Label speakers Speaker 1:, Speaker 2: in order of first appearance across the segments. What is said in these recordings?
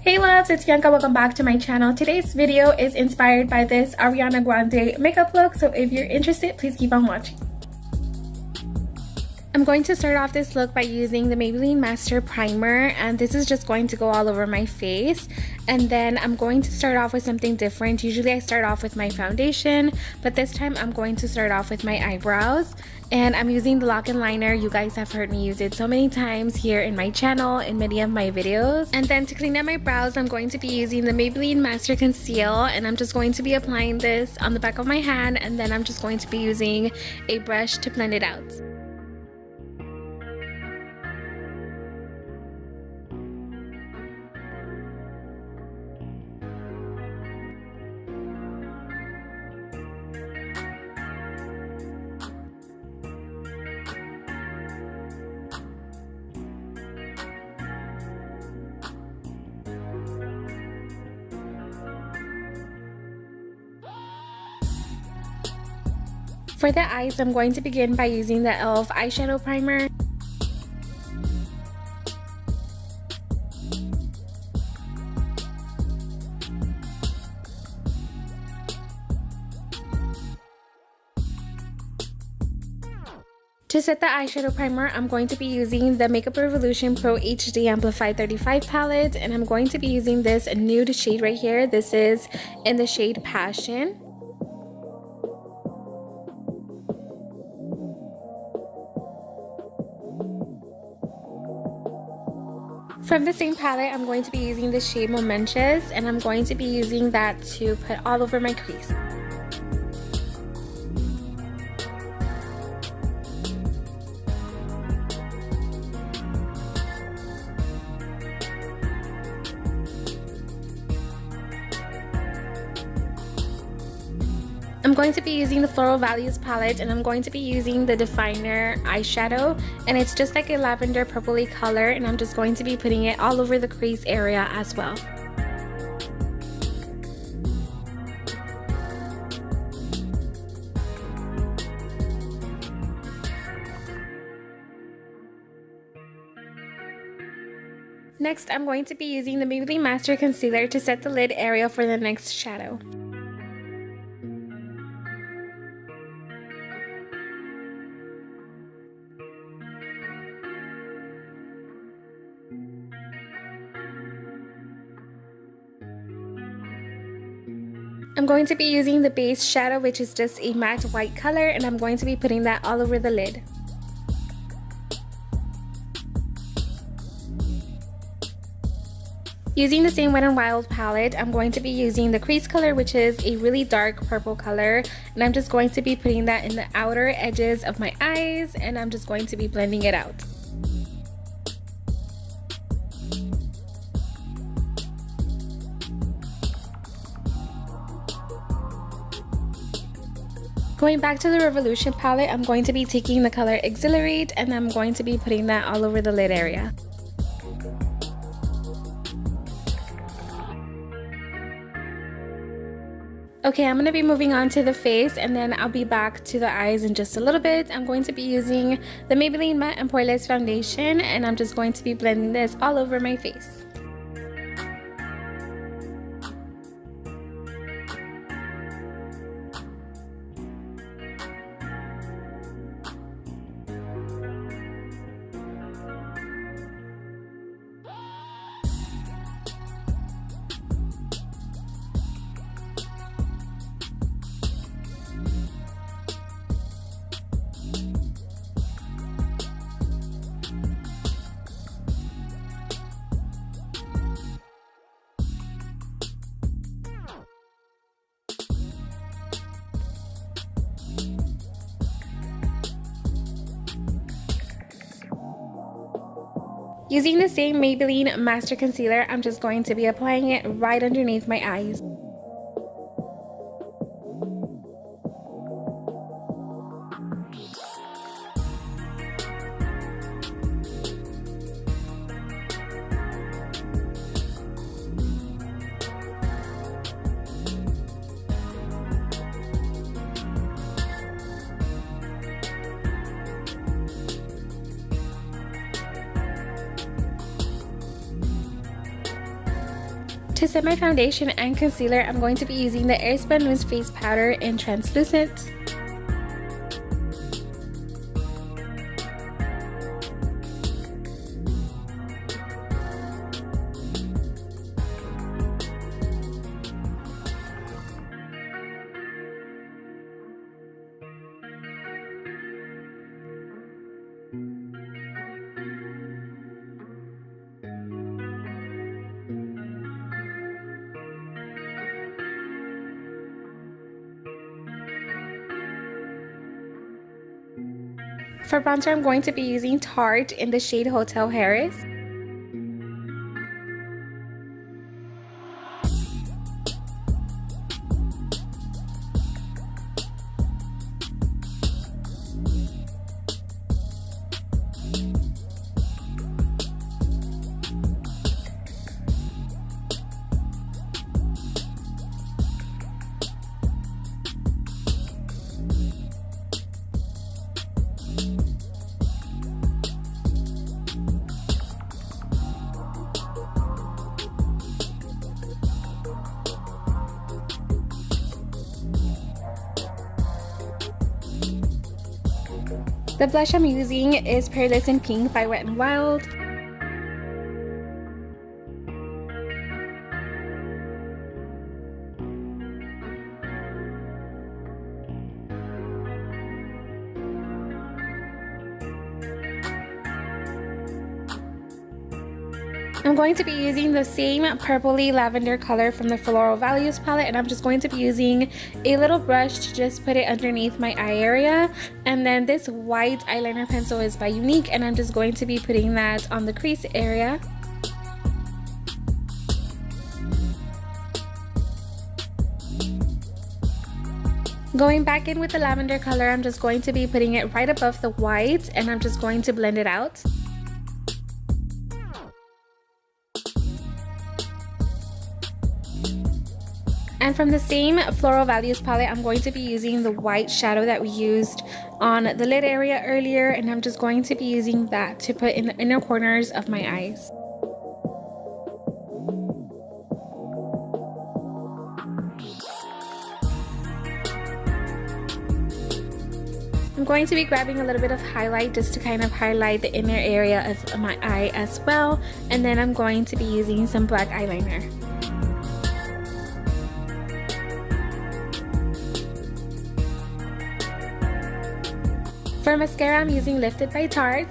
Speaker 1: Hey loves, it's Bianca. Welcome back to my channel. Today's video is inspired by this Ariana Grande makeup look, so if you're interested, please keep on watching. I'm going to start off this look by using the Maybelline Master Primer, and this is just going to go all over my face. And then I'm going to start off with something different. Usually I start off with my foundation, but this time I'm going to start off with my eyebrows. And I'm using the Lock and Liner. You guys have heard me use it so many times here in my channel, in many of my videos. And then to clean up my brows, I'm going to be using the Maybelline Master Conceal, and I'm just going to be applying this on the back of my hand, and then I'm just going to be using a brush to blend it out. For the eyes, I'm going to begin by using the e.l.f. eyeshadow primer. To set the eyeshadow primer, I'm going to be using the Makeup Revolution Pro HD Amplified 35 palette, and I'm going to be using this nude shade right here. This is in the shade Passion. From the same palette, I'm going to be using the shade Momentous, and I'm going to be using that to put all over my crease. I'm going to be using the Floral Values palette, and I'm going to be using the Definer eyeshadow, and it's just like a lavender purpley color, and I'm just going to be putting it all over the crease area as well. Next, I'm going to be using the Maybelline Master Concealer to set the lid area for the next shadow. I'm going to be using the base shadow, which is just a matte white color, and I'm going to be putting that all over the lid. Using the same Wet n Wild palette, I'm going to be using the crease color, which is a really dark purple color, and I'm just going to be putting that in the outer edges of my eyes, and I'm just going to be blending it out. Going back to the Revolution palette, I'm going to be taking the color Exhilarate, and I'm going to be putting that all over the lid area. Okay, I'm going to be moving on to the face, and then I'll be back to the eyes in just a little bit. I'm going to be using the Maybelline Matte and Poreless Foundation, and I'm just going to be blending this all over my face. Using the same Maybelline Master Concealer, I'm just going to be applying it right underneath my eyes. To set my foundation and concealer, I'm going to be using the Airspun Loose Face Powder in Translucent. For bronzer, I'm going to be using Tarte in the shade Hotel Harris. The blush I'm using is Pearlescent Pink by Wet n Wild. I'm going to be using the same purpley lavender color from the Floral Values palette, and I'm just going to be using a little brush to just put it underneath my eye area. And then this white eyeliner pencil is by Unique, and I'm just going to be putting that on the crease area. Going back in with the lavender color, I'm just going to be putting it right above the white, and I'm just going to blend it out. And from the same Floral Values palette, I'm going to be using the white shadow that we used on the lid area earlier, and I'm just going to be using that to put in the inner corners of my eyes. I'm going to be grabbing a little bit of highlight just to kind of highlight the inner area of my eye as well, and then I'm going to be using some black eyeliner. For mascara, I'm using Lifted by Tarte.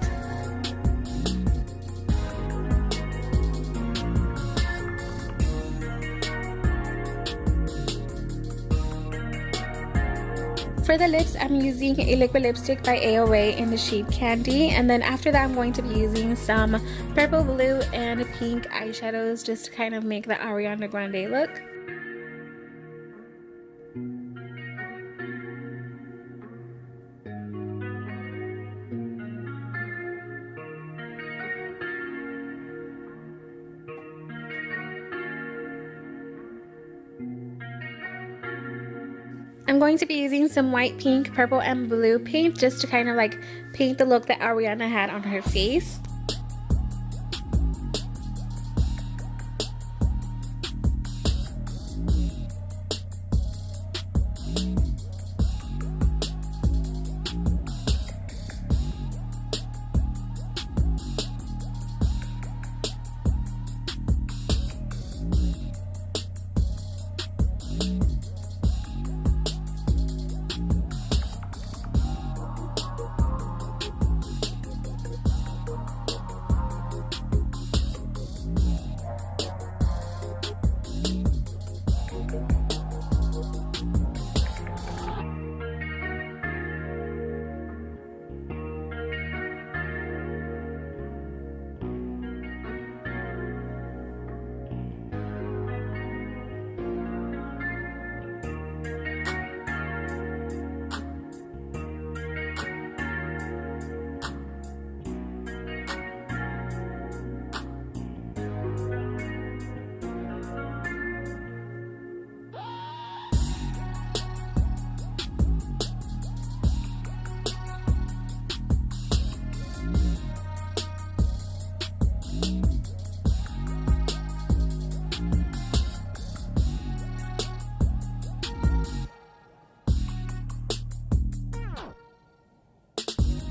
Speaker 1: For the lips, I'm using a liquid lipstick by AOA in the shade Candy, and then after that I'm going to be using some purple, blue, and pink eyeshadows just to kind of make the Ariana Grande look. I'm going to be using some white, pink, purple, and blue paint just to kind of like paint the look that Ariana had on her face.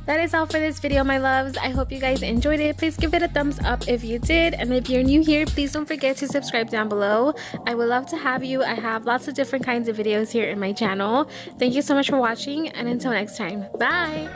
Speaker 1: That is all for this video, my loves. I hope you guys enjoyed it. Please give it a thumbs up if you did, and if you're new here, please don't forget to subscribe down below. I would love to have you. I have lots of different kinds of videos here in my channel. Thank you so much for watching, and until next time, bye.